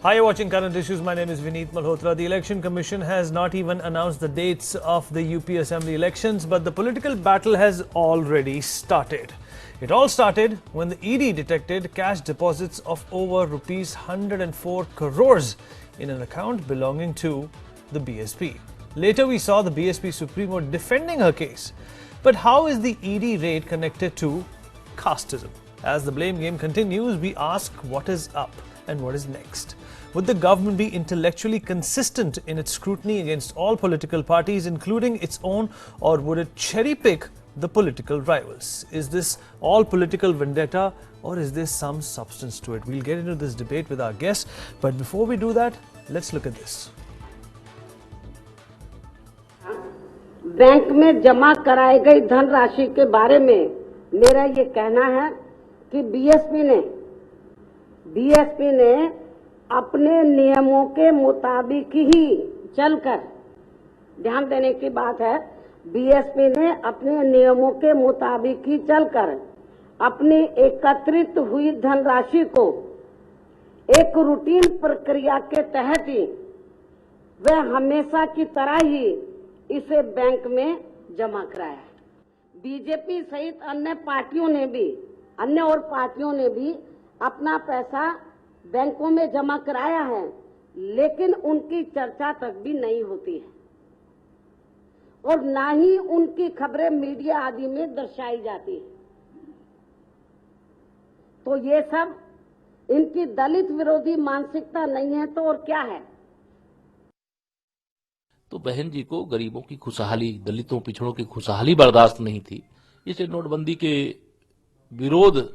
Hi, you're watching Current Issues. My name is Vineet Malhotra. The Election Commission has not even announced the dates of the UP Assembly elections, but the political battle has already started. It all started when the ED detected cash deposits of over rupees 104 crores in an account belonging to the BSP. Later, we saw the BSP Supremo defending her case. But how is the ED raid connected to casteism? As the blame game continues, we ask what is up and what is next. Would the government be intellectually consistent in its scrutiny against all political parties, including its own, or would it cherry-pick the political rivals? Is this all political vendetta, or is there some substance to it? We'll get into this debate with our guests, but before we do that, let's look at this. Bank में जमा कराई गई धनराशि के बारे में मेरा ये कहना है कि बीएसपी ने अपने नियमों के मुताबिक ही चलकर, ध्यान देने की बात है, बीएसपी ने अपने नियमों के मुताबिक ही चलकर अपनी एकत्रित हुई धनराशि को एक रूटीन प्रक्रिया के तहत ही वह हमेशा की तरह ही इसे बैंक में जमा कराया। बीजेपी सहित अन्य पार्टियों ने भी अपना पैसा बैंकों में जमा कराया है, लेकिन उनकी चर्चा तक भी नहीं होती है और ना ही उनकी खबरें मीडिया आदि में दर्शाई जाती है। तो ये सब इनकी दलित विरोधी मानसिकता नहीं है तो और क्या है? तो बहन जी को गरीबों की खुशहाली, दलितों पिछड़ों की खुशहाली बर्दाश्त नहीं थी, इसलिए नोटबंदी के विरोध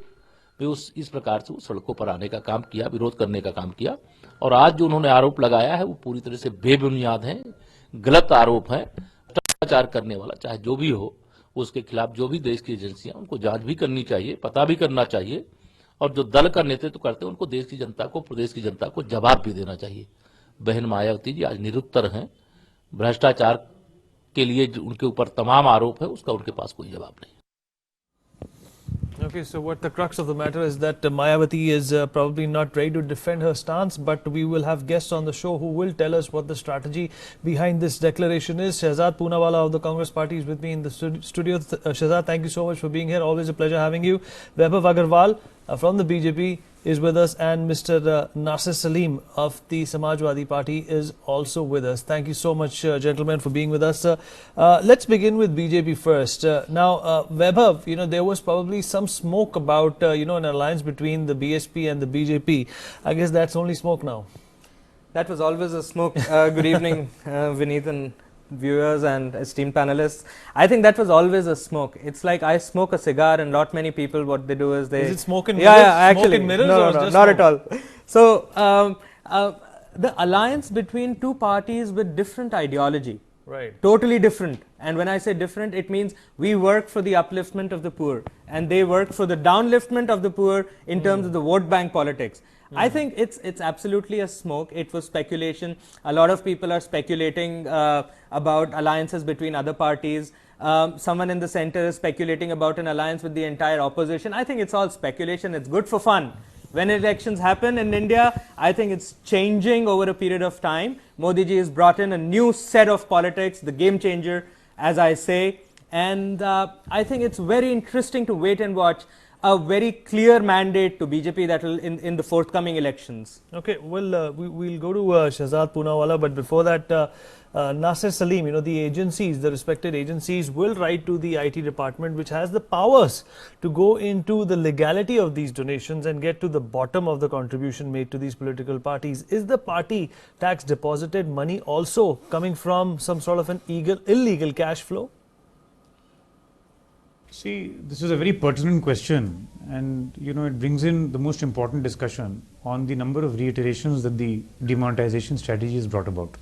में इस प्रकार से सड़कों पर आने का काम किया, विरोध करने का काम किया। और आज जो उन्होंने आरोप लगाया है वो पूरी तरह से बेबुनियाद है, गलत आरोप है। भ्रष्टाचार करने वाला चाहे जो भी हो, उसके खिलाफ जो भी देश की एजेंसियां, उनको जांच भी करनी चाहिए, पता भी करना चाहिए, और जो दल का नेतृत्व करते हैं उनको देश की जनता को, प्रदेश की जनता को जवाब भी देना चाहिए। बहन मायावती जी आज निरुत्तर हैं। भ्रष्टाचार के लिए उनके ऊपर तमाम आरोप है, उसका उनके पास कोई जवाब नहीं। Okay, so what the crux of the matter is that Mayawati is probably not ready to defend her stance, but we will have guests on the show who will tell us what the strategy behind this declaration is. Shehzad Poonawala of the Congress Party is with me in the studio. Shehzad, thank you so much for being here. Always a pleasure having you. Vaibhav Agarwal from the BJP is with us, and Mr. Nasir Salim of the Samajwadi Party is also with us. Thank you so much, gentlemen, for being with us. Let's begin with BJP first. Now, Vaibhav, there was probably some smoke about, an alliance between the BSP and the BJP. I guess that's only smoke now. That was always a smoke. Good evening, Vineet and viewers and esteemed panelists. I think that was always a smoke. It's like I smoke a cigar, and not many people, what they do is they... Is it smoke and mirrors? Yeah, actually. Smoke and mirrors, no, or just not smoke? at all. So, the alliance between two parties with different ideology. Right. Totally different. And when I say different, it means we work for the upliftment of the poor, and they work for the downliftment of the poor in terms of the vote bank politics. I think it's absolutely a smoke. It was speculation. A lot of people are speculating about alliances between other parties. Someone in the center is speculating about an alliance with the entire opposition. I think it's all speculation. It's good for fun. When elections happen in India, I think it's changing over a period of time. Modi ji has brought in a new set of politics, the game changer, as I say. And I think it's very interesting to wait and watch a very clear mandate to BJP that will in the forthcoming elections. Okay, well, we'll go to Shehzad Poonawala, but before that, Nasir Salim, the agencies, the respected agencies will write to the IT department, which has the powers to go into the legality of these donations and get to the bottom of the contribution made to these political parties. Is the party tax deposited money also coming from some sort of an illegal cash flow? See, this is a very pertinent question, and it brings in the most important discussion on the number of reiterations that the demonetisation strategy has brought about.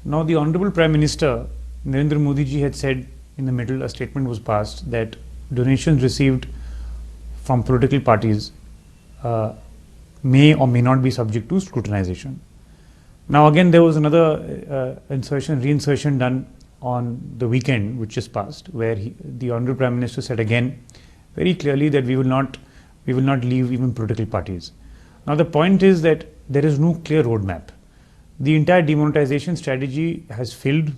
Now, the Honourable Prime Minister Narendra Modi ji had said in the middle, a statement was passed that donations received from political parties may or may not be subject to scrutinization. Now, again, there was another reinsertion done on the weekend, which just passed, where the Honourable Prime Minister said again very clearly that we will not leave even political parties. Now the point is that there is no clear roadmap. The entire demonetization strategy has failed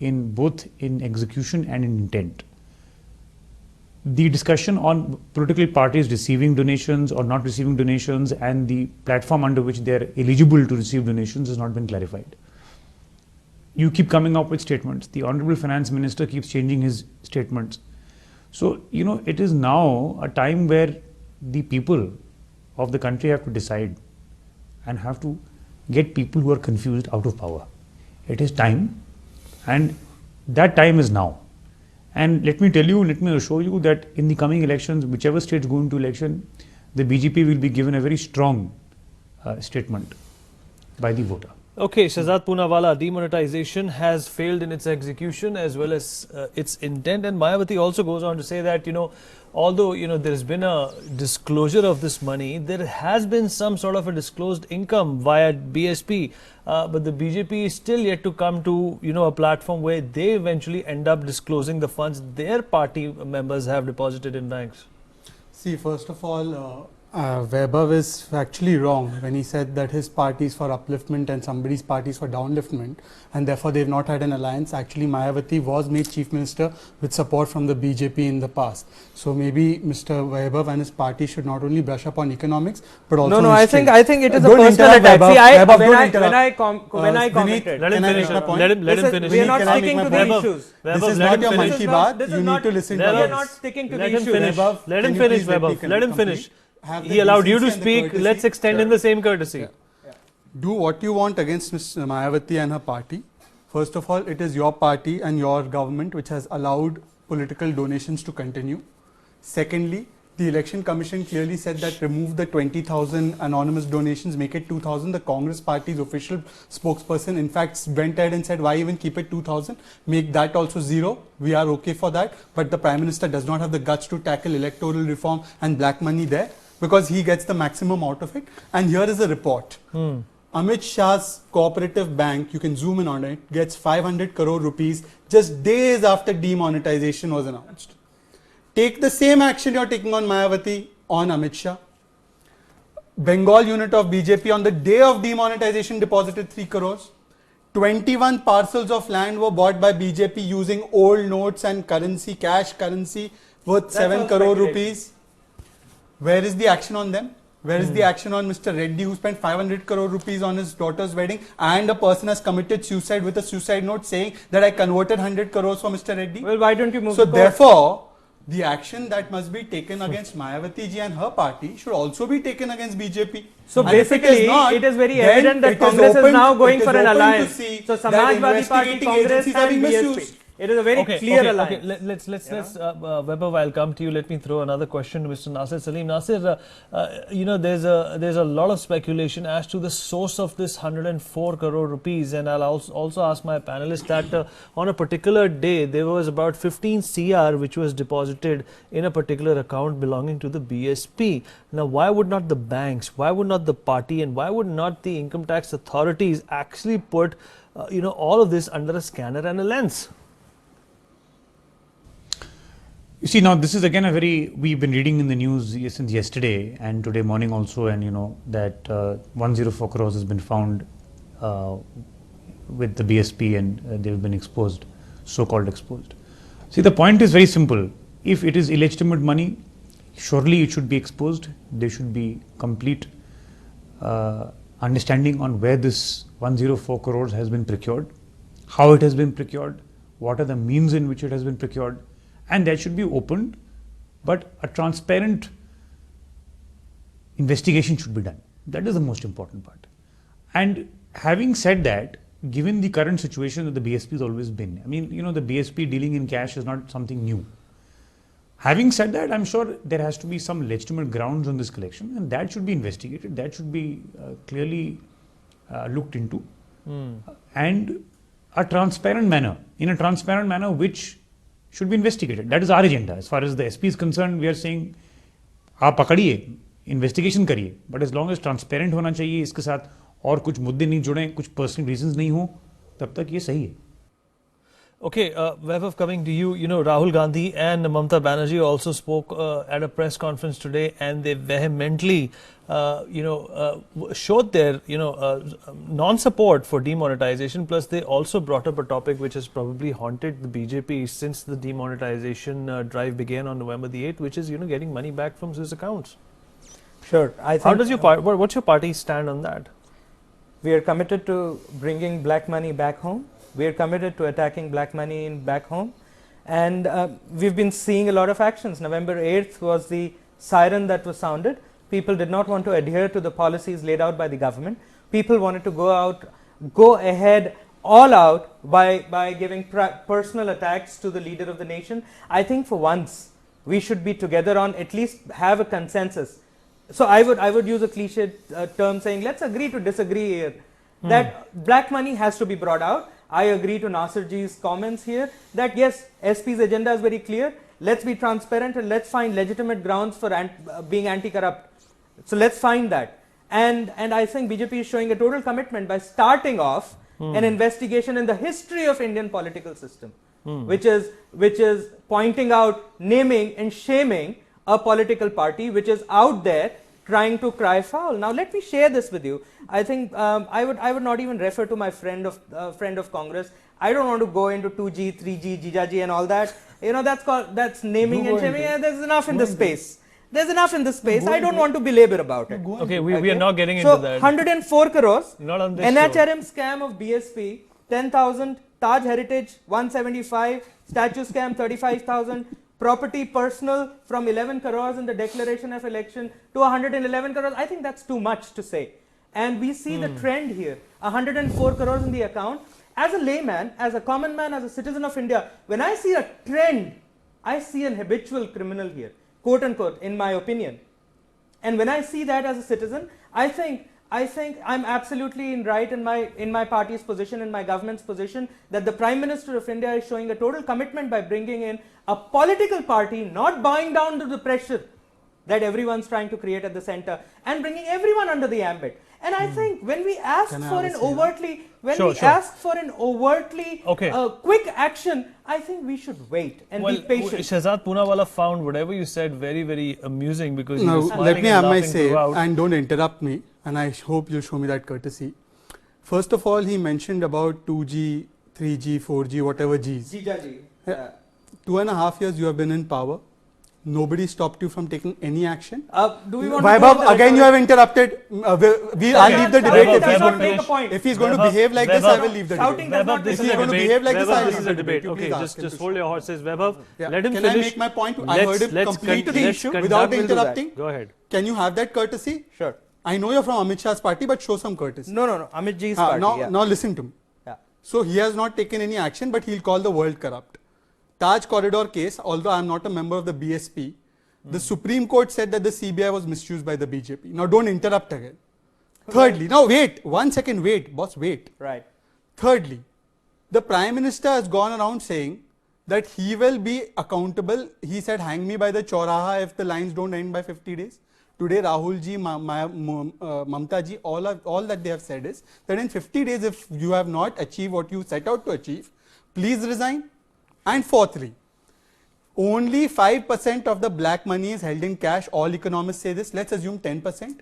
in both in execution and in intent. The discussion on political parties receiving donations or not receiving donations and the platform under which they are eligible to receive donations has not been clarified. You keep coming up with statements. The Honorable Finance Minister keeps changing his statements. So, it is now a time where the people of the country have to decide and have to get people who are confused out of power. It is time, and that time is now. And let me assure you that in the coming elections, whichever states go into election, the BJP will be given a very strong statement by the voter. Okay, Shahzad Poonawalla, demonetization has failed in its execution as well as its intent, and Mayawati also goes on to say that, although there's been a disclosure of this money, there has been some sort of a disclosed income via BSP, but the BJP is still yet to come to a platform where they eventually end up disclosing the funds their party members have deposited in banks. See, first of all, Vaibhav is actually wrong when he said that his party is for upliftment and somebody's party is for downliftment, and therefore they've not had an alliance. Actually, Mayawati was made Chief Minister with support from the BJP in the past. So maybe Mr. Vaibhav and his party should not only brush up on economics, but also No, I think it is a Don't personal interrupt, attack. Vaibhav. See, Vaibhav, don't when interrupt. I commented, Let him Can I finish. make my point? Let him finish. we are not Can I sticking make to my the point? issues. This is let not him your finish. Mann Ki Baat. This is You not- need to listen we to are others. not sticking to Let the him issues. finish. Vaibhav, Let can him you finish, please let me Vaibhav. Let him complete? finish. Have the He allowed you to decency and the speak. courtesy. Let's extend in the same courtesy. Do what you want against Ms. Mayawati and her party. First of all, it is your party and your government which has allowed political donations to continue. Secondly, the Election Commission clearly said that remove the 20,000 anonymous donations, make it 2,000. The Congress party's official spokesperson in fact went ahead and said, why even keep it 2,000? Make that also zero. We are okay for that. But the Prime Minister does not have the guts to tackle electoral reform and black money there, because he gets the maximum out of it. And here is a report. Amit Shah's cooperative bank, you can zoom in on it, gets 500 crore rupees just days after demonetization was announced. Take the same action you're taking on Mayawati on Amit Shah. Bengal unit of BJP on the day of demonetization deposited 3 crores. 21 parcels of land were bought by BJP using old notes and currency, cash currency worth 7 crore rupees. Where is the action on them? Where is the action on Mr. Reddy, who spent 500 crore rupees on his daughter's wedding, and a person has committed suicide with a suicide note saying that I converted 100 crores for Mr. Reddy? Well, why don't you move So the court? therefore, the action that must be taken against Mayawati ji and her party should also be taken against BJP. So And if basically, not, it is very then evident that it is Congress is open- now going it for is an open to alliance. see So that Samajwadi Party, investigating Congress agencies are and being BSP. misused. It is a very clear alliance. Let's Vaibhav, I'll come to you. Let me throw another question to Mr. Nasir Salim. Nasir, there's a lot of speculation as to the source of this 104 crore rupees, and I'll also ask my panelists that on a particular day there was about 15 CR which was deposited in a particular account belonging to the BSP. Now, why would not the banks, why would not the party, and why would not the income tax authorities actually put all of this under a scanner and a lens? You see, now this is again we've been reading in the news since yesterday and today morning also, and that 104 crores has been found with the BSP, and they've been exposed, so-called exposed. See, the point is very simple. If it is illegitimate money, surely it should be exposed. There should be complete understanding on where this 104 crores has been procured, how it has been procured, what are the means in which it has been procured, and that should be opened, but a transparent investigation should be done. That is the most important part. And having said that, given the current situation that the BSP has always been, the BSP dealing in cash is not something new. Having said that, I'm sure there has to be some legitimate grounds on this collection, and that should be investigated. That should be clearly looked into, and a transparent manner, which should be investigated. That is our agenda. As far as the SP is concerned, we are saying, आप पकड़िए, investigation करिए, but as long as transparent होना चाहिए, इसके साथ और कुछ मुद्दे नहीं जुड़े, कुछ personal reasons नहीं हो, तब तक ये सही है. Okay, Vaibhav, coming to you, Rahul Gandhi and Mamata Banerjee also spoke at a press conference today, and they vehemently, showed their, non-support for demonetization. Plus, they also brought up a topic which has probably haunted the BJP since the demonetization drive began on November the 8th, which is, getting money back from Swiss accounts. Sure. I think How does your what's your party stand on that? we are committed to bringing black money back home. We are committed to attacking black money in back home. And we've been seeing a lot of actions. November 8th was the siren that was sounded. People did not want to adhere to the policies laid out by the government. People wanted to go ahead all out by giving personal attacks to the leader of the nation. I think for once we should be together on at least have a consensus. So I would use a cliche term saying let's agree to disagree here. That black money has to be brought out. I agree to Nasirji's comments here that yes, SP's agenda is very clear. Let's be transparent and let's find legitimate grounds for being anti-corrupt. So let's find that. And I think BJP is showing a total commitment by starting off an investigation in the history of Indian political system, which is pointing out, naming and shaming a political party which is out there trying to cry foul. Now let me share this with you. I think I would not even refer to my friend of Congress. I don't want to go into 2G, 3G, Jijaji and all that. That's naming and shaming. There's enough in this space. There's enough in this space. I don't want to belabor about it. Okay, we are not getting into that. 104 crores. Not on this NHRM scam of BSP, 10,000. Taj Heritage, 175. Statue scam, 35,000. Property personal from 11 crores in the declaration of election to 111 crores. I think that's too much to say. And we see the trend here. 104 crores in the account. As a layman, as a common man, as a citizen of India, when I see a trend, I see an habitual criminal here, quote unquote, in my opinion. And when I see that as a citizen, I think I'm absolutely right in my party's position, in my government's position, that the Prime Minister of India is showing a total commitment by bringing in a political party, not bowing down to the pressure that everyone's trying to create at the center, and bringing everyone under the ambit. And I think when we ask for an overtly, quick action, I think we should wait and be patient. Shahzad Poonawalla found whatever you said very, very amusing because now, he was smiling let me and have my laughing say throughout. and don't interrupt me, and I hope you'll show me that courtesy. First of all, he mentioned about 2G, 3G, 4G, whatever Gs. Jijaji. 2.5 years you have been in power. Nobody stopped you from taking any action. Do we want Vaibhav, to again you have interrupted. I'll leave the debate if he's going to behave like this. I will leave the debate. Vaibhav, this If is he's a going to debate. behave like this, Vaibhav, I'll this leave is the a debate. debate. Okay, just hold your horses. Vaibhav, Yeah. let him Can finish. I make my point? I heard it complete to the issue without interrupting. Go ahead. Can you have that courtesy? Sure. I know you're from Amit Shah's party, but show some courtesy. No. Amit Ji's party. Now listen to me. Yeah. So he has not taken any action, but he'll call the world corrupt. Taj corridor case, although I am not a member of the BSP, the Supreme Court said that the CBI was misused by the BJP. Now don't interrupt again. Thirdly, now wait, 1 second, wait, boss, wait. Right. Thirdly, the Prime Minister has gone around saying that he will be accountable. He said, hang me by the Chauraha if the lines don't end by 50 days. Today, Rahul ji, Mamta ji, all that they have said is that in 50 days, if you have not achieved what you set out to achieve, please resign. And fourthly, only 5% of the black money is held in cash. All economists say this. Let's assume 10%.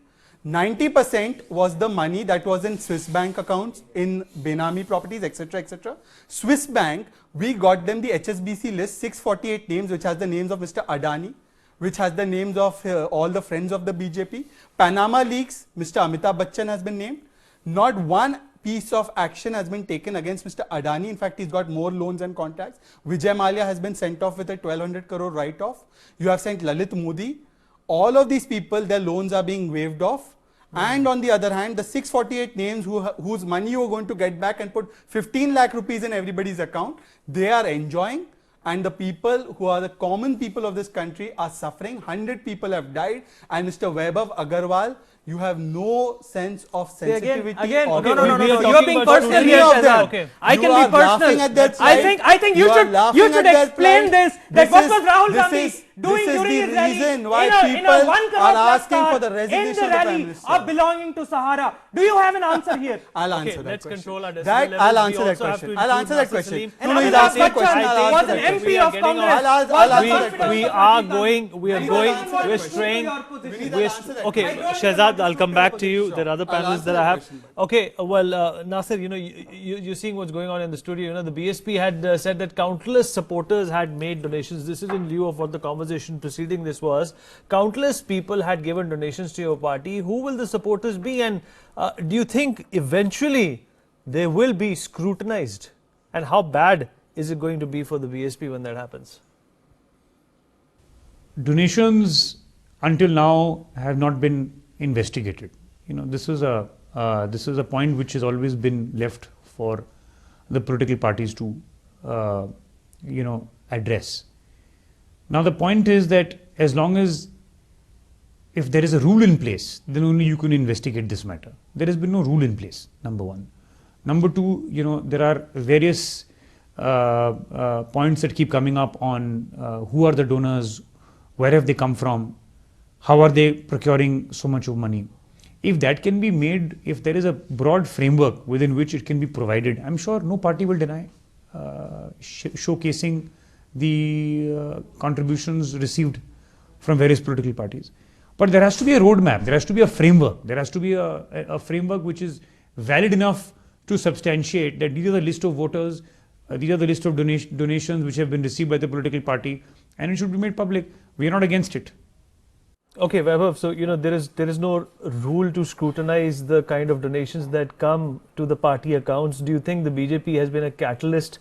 90% was the money that was in Swiss bank accounts, in Benami properties, etc., etc. Swiss bank, we got them the HSBC list, 648 names, which has the names of Mr. Adani, which has the names of all the friends of the BJP. Panama leaks, Mr. Amitabh Bachchan has been named. Not one piece of action has been taken against Mr. Adani. In fact, he's got more loans and contracts. Vijay Mallya has been sent off with a 1200 crore write-off. You have sent Lalit Modi. All of these people, their loans are being waived off. And on the other hand, the 648 names whose money you are going to get back and put 15 lakh rupees in everybody's account, they are enjoying. And the people who are the common people of this country are suffering. 100 people have died. And Mr. Vaibhav Agarwal, you have no sense of sensitivity. Again, or no. we are You are being talking about personal any here, of them. Shahzad. Okay. I You can are be personal. laughing at that slide. I think you are should laughing at that explain slide. this. That what was Rahul this Gandhi? is doing This is during the his rally reason why in a people 1 crore are plus asking car for the in resignation the of the Prime rally Minister. of belonging to Sahara? Do you have an answer here? I'll Okay, answer that let's question. control our decibel That levels. I'll We answer that also have question. to I'll include answer that Nasir question. Salim. No, no, he's Amitabh asking a question. Bachchan I'll was answer an that MP question. of Getting Congress. I'll Was answer confident that question. We of are Pakistan. going, we are I going, don't want we're to straying. your position. Vinit, We're I'll answer that okay, question. Shehzad, I'll come back to you. There are other I'll panelists answer that I that have. question. Okay, well, Nasir, you're seeing what's going on in the studio. The BSP had said that countless supporters had made donations. This is in lieu of what the conversation preceding this was. Countless people had given donations to your party. Who will the supporters be? And do you think eventually they will be scrutinized? And how bad is it going to be for the BSP when that happens? Donations until now have not been investigated. This is a point which has always been left for the political parties to address. Now the point is that as long as if there is a rule in place, then only you can investigate this matter. There has been no rule in place, number one. Number two, there are various points that keep coming up on who are the donors, where have they come from, how are they procuring so much of money. If that can be made, if there is a broad framework within which it can be provided, I'm sure no party will deny showcasing the contributions received from various political parties. But there has to be a roadmap, there has to be a framework, there has to be a framework which is valid enough to substantiate that these are the list of voters, these are the list of donations which have been received by the political party, and it should be made public. We are not against it. Okay, Vaibhav, so there is no rule to scrutinize the kind of donations that come to the party accounts. Do you think the BJP has been a catalyst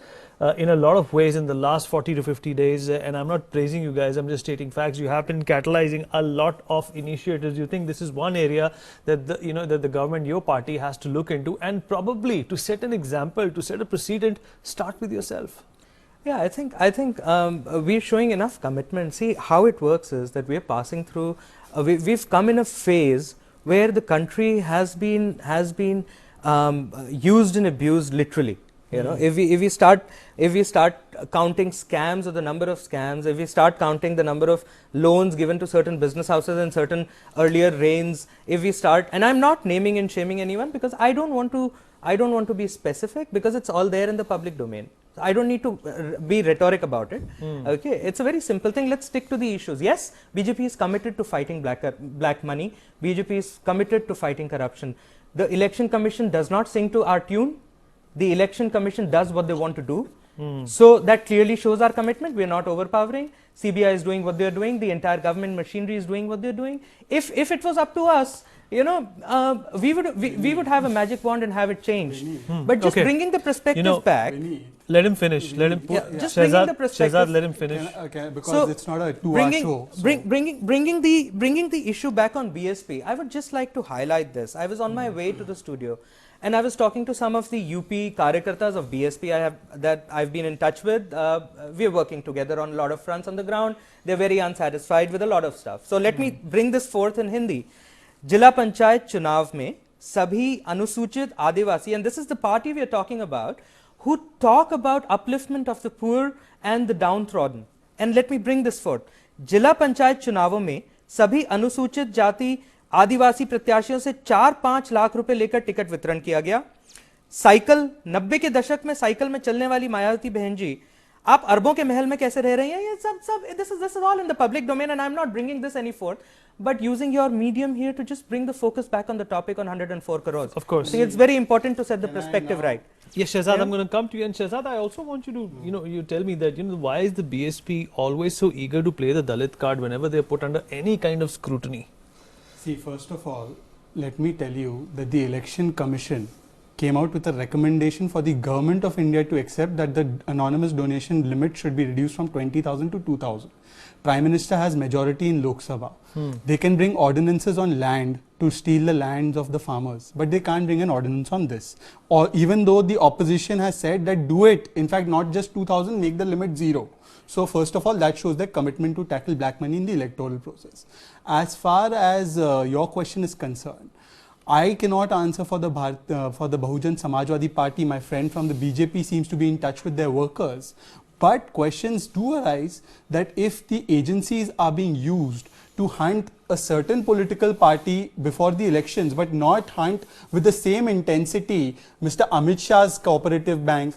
in a lot of ways in the last 40 to 50 days? And I'm not praising you guys, I'm just stating facts. You have been catalyzing a lot of initiatives. Do you think this is one area that the government, your party, has to look into, and probably to set an example, to set a precedent, start with yourself? Yeah, I think we're showing enough commitment. See, how it works is that we're passing through. We've come in a phase where the country has been used and abused literally. If we start counting scams or the number of scams, if we start counting the number of loans given to certain business houses in certain earlier reigns, if we start, and I'm not naming and shaming anyone because I don't want to be specific because it's all there in the public domain. I don't need to be rhetoric about it. Okay, it's a very simple thing. Let's stick to the issues. Yes, BJP is committed to fighting black money. BJP is committed to fighting corruption. The Election Commission does not sing to our tune. The Election Commission does what they want to do. So that clearly shows our commitment. We are not overpowering. CBI is doing what they are doing. The entire government machinery is doing what they are doing. If it was up to us, we would have a magic wand and have it changed. But just bringing the perspective back. Let him finish. Let him. Just bringing the perspective. Shehzad, let him finish. Okay, because it's not a 2-hour show. So. Bringing the issue back on BSP. I would just like to highlight this. I was on my way to the studio, and I was talking to some of the UP Karyakartas of BSP that I've been in touch with. We're working together on a lot of fronts on the ground. They're very unsatisfied with a lot of stuff. So let me bring this forth in Hindi. जिला पंचायत चुनाव में सभी अनुसूचित आदिवासी, and this is the party we are talking about, who talk about upliftment of the poor and the downtrodden. And let me bring this forth. जिला पंचायत चुनावों में सभी अनुसूचित जाति आदिवासी प्रत्याशियों से 4-5 लाख रुपए लेकर टिकट वितरण किया गया. साइकिल 90 के दशक में साइकिल में चलने वाली मायावती बहन जी, आप अरबों के महल में कैसे रह रही हैं? ये सब this is all in the public domain, and I'm not bringing this any forth, but using your medium here to just bring the focus back on the topic on 104 crores. Of course. I think it's very important to set the perspective right. Yes, Shehzad, I'm going to come to you. And Shehzad, I also want you to, you tell me that, why is the BSP always so eager to play the Dalit card whenever they're put under any kind of scrutiny? See, first of all, let me tell you that the Election Commission came out with a recommendation for the government of India to accept that the anonymous donation limit should be reduced from 20,000 to 2,000. Prime Minister has majority in Lok Sabha. They can bring ordinances on land to steal the lands of the farmers, but they can't bring an ordinance on this. Or even though the opposition has said that do it, in fact not just 2,000, make the limit 0. So first of all, that shows their commitment to tackle black money in the electoral process. As far as your question is concerned, I cannot answer for the Bahujan Samajwadi Party. My friend from the BJP seems to be in touch with their workers. But questions do arise that if the agencies are being used to hunt a certain political party before the elections, but not hunt with the same intensity Mr. Amit Shah's cooperative bank.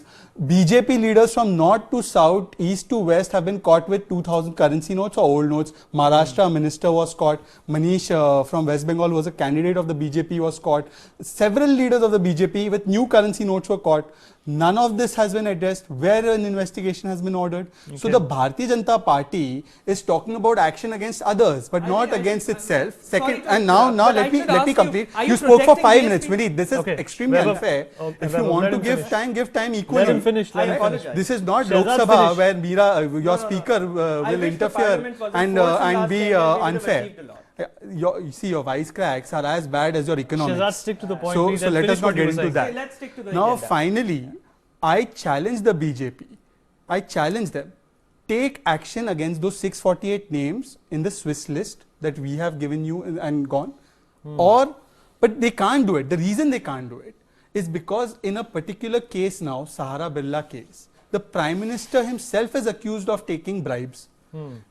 BJP leaders from north to south, east to west have been caught with 2000 currency notes or old notes. Maharashtra minister was caught. Manish from West Bengal, who was a candidate of the BJP, was caught. Several leaders of the BJP with new currency notes were caught. None of this has been addressed where an investigation has been ordered. Okay. So the Bharatiya Janata Party is talking about action against others, but not against itself. Second, and now let me complete. You spoke for 5 minutes, Vineet. This is extremely unfair. If you want to give time equally. Let him finish. This is not Lok Sabha where Meera, your speaker, will interfere and be unfair. You see, your wisecracks are as bad as your economics. Shehzad, stick to the point. So let us not get into that. Let's stick to the Now, agenda. finally, I challenge the BJP. I challenge them. Take action against those 648 names in the Swiss list that we have given you and gone. But they can't do it. The reason they can't do it is because in a particular case now, Sahara Birla case, the Prime Minister himself is accused of taking bribes.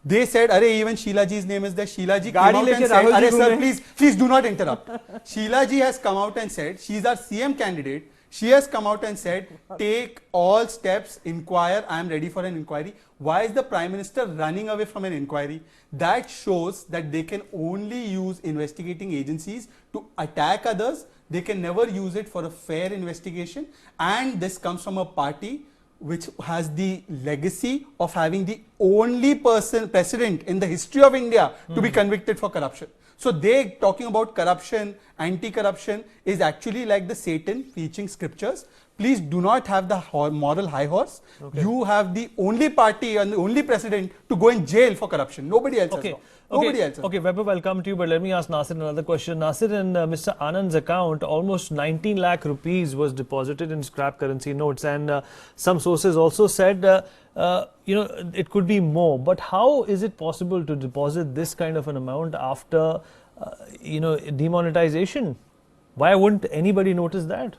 They said, even Sheila Ji's name is there. Sheila Ji came out and said, sir, please do not interrupt. Sheila Ji has come out and said, she is our CM candidate. She has come out and said, take all steps, inquire, I am ready for an inquiry. Why is the Prime Minister running away from an inquiry? That shows that they can only use investigating agencies to attack others. They can never use it for a fair investigation. And this comes from a party which has the legacy of having the only president in the history of India to be convicted for corruption. So they talking about corruption, anti-corruption is actually like the Satan preaching scriptures. Please do not have the moral high horse. Okay. You have the only party and the only president to go in jail for corruption. Nobody else has. Nobody else. Okay, Vaibhav, I'll come to you, but let me ask Nasir another question. Nasir, in Mr. Anand's account, almost 19 lakh rupees was deposited in scrap currency notes, and some sources also said, it could be more. But how is it possible to deposit this kind of an amount after, demonetization? Why wouldn't anybody notice that?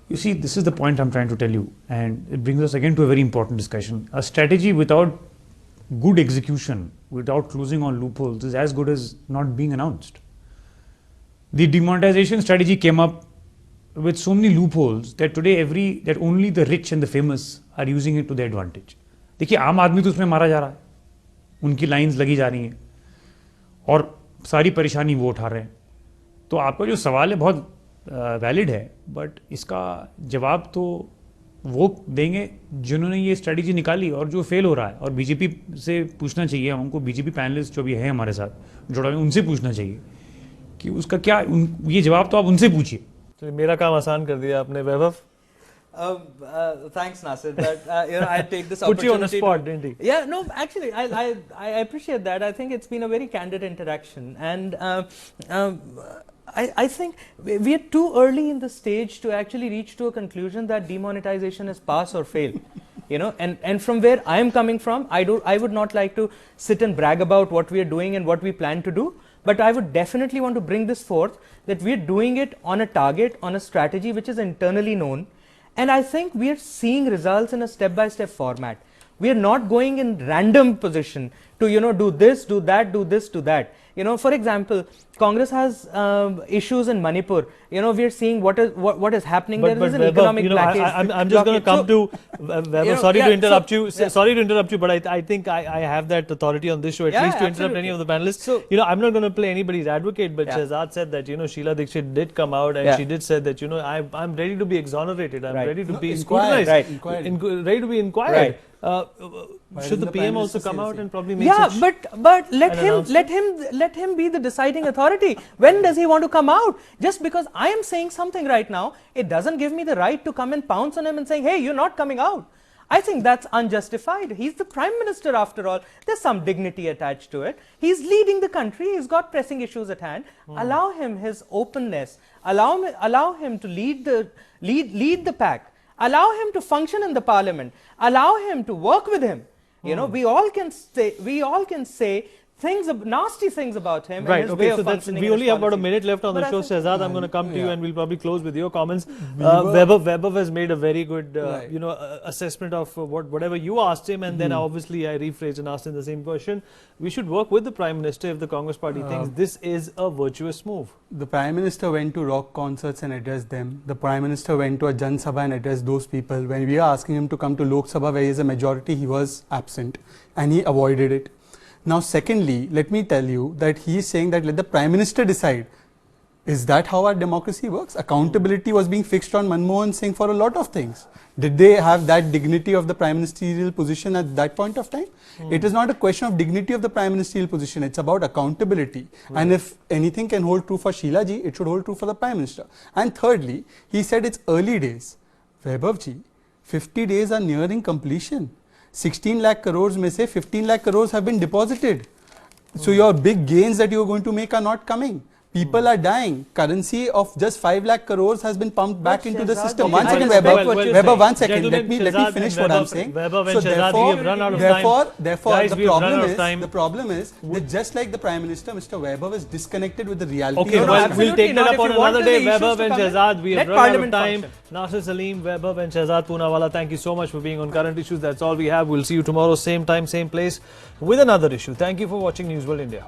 You see, this is the point I'm trying to tell you, and it brings us again to a very important discussion. A strategy without good execution, without closing on loopholes, is as good as not being announced. The demonetization strategy came up with so many loopholes that today that only the rich and the famous are using it to their advantage. देखिए, आम आदमी तो उसमें मारा जा रहा है, उनकी लाइंस लगी जा रही हैं और सारी परेशानी वो उठा रहे हैं. तो आपका जो सवाल है बहुत वैलिड है, बट इसका जवाब तो वो देंगे जिन्होंने ये स्ट्रेटजी निकाली और जो फेल हो रहा है. और बीजेपी से पूछना चाहिए हमको, बीजेपी पैनलिस्ट जो भी है हमारे साथ जुड़ा हुआ, उनसे पूछना चाहिए कि उसका क्या, ये जवाब तो आप उनसे पूछिए. तो मेरा काम आसान कर दिया आपने, वैभव. Thanks, Nasir. But I take this Put opportunity. you on the spot, didn't he? Yeah, no, actually, I appreciate that. I think it's been a very candid interaction, and I think we are too early in the stage to actually reach to a conclusion that demonetization is pass or fail. And from where I am coming from, I would not like to sit and brag about what we are doing and what we plan to do. But I would definitely want to bring this forth that we are doing it on a target, on a strategy which is internally known. And I think we are seeing results in a step-by-step format. We are not going in random position to, do this, do that, do this, do that. For example, Congress has issues in Manipur. We are seeing what is happening there. There is an economic blockade. I'm just going to come to Vaibhav. Sorry to interrupt you. Sorry to interrupt you, but I think I have that authority on this show, at least to interrupt any of the panelists. So, I'm not going to play anybody's advocate, but Shehzad said that, Sheila Dikshit did come out and she did say that, I'm ready to be exonerated. I'm ready to be scrutinized. Ready to be inquired. Should the PM also come out and probably make but let him be the deciding authority. When does he want to come out? Just because I am saying something right now, it doesn't give me the right to come and pounce on him and saying, hey, you're not coming out. I think that's unjustified. He's the Prime Minister after all. There's some dignity attached to it. He's leading the country. He's got pressing issues at hand. Allow him his openness. Allow him to lead the pack. Allow him to function in the parliament. Allow him to work with him. We all can say nasty things about him. Right, and his okay, way so of that's, functioning we and only his have about a policies. minute left on the But I show. think- Shehzad, I'm going to come to you yeah. and we'll probably close with your comments. were- Vaibhav has made a very good, Right. assessment of whatever you asked him, and then obviously I rephrased and asked him the same question. We should work with the Prime Minister if the Congress Party thinks this is a virtuous move. The Prime Minister went to rock concerts and addressed them. The Prime Minister went to a Jan Sabha and addressed those people. When we are asking him to come to Lok Sabha where he is a majority, he was absent and he avoided it. Now secondly, let me tell you that he is saying that let the Prime Minister decide. Is that how our democracy works? Accountability was being fixed on Manmohan Singh for a lot of things. Did they have that dignity of the Prime Ministerial position at that point of time? It is not a question of dignity of the Prime Ministerial position. It's about accountability. And if anything can hold true for Sheila ji, it should hold true for the Prime Minister. And thirdly, he said it's early days. Vaibhav ji, 50 days are nearing completion. 16 lakh crores mein se 15 lakh crores have been deposited. So your big gains that you are going to make are not coming. People are dying. Currency of just 5 lakh crores has been pumped back into the Shehzad, system. okay, One I second, respect Vaibhav. what you're Vaibhav, saying. one second. Gentlemen, Let me Shehzad finish and what I'm Vaibhav- saying. Vaibhav and Shehzad, we have run out of time. Therefore, Guys, the we have run out problem of time. is, the problem is that just like the Prime Minister, Mr. Vaibhav is disconnected with the reality. Okay, of the well, country. we'll take absolutely that not. up If on you want another the day. issues Vaibhav to and come in, Shehzad, we have let run out of Parliament time. function. Nasir Salim, Vaibhav and Shehzad Poonawala, thank you so much for being on Current Issues. That's all we have. We'll see you tomorrow, same time, same place, with another issue. Thank you for watching News World India.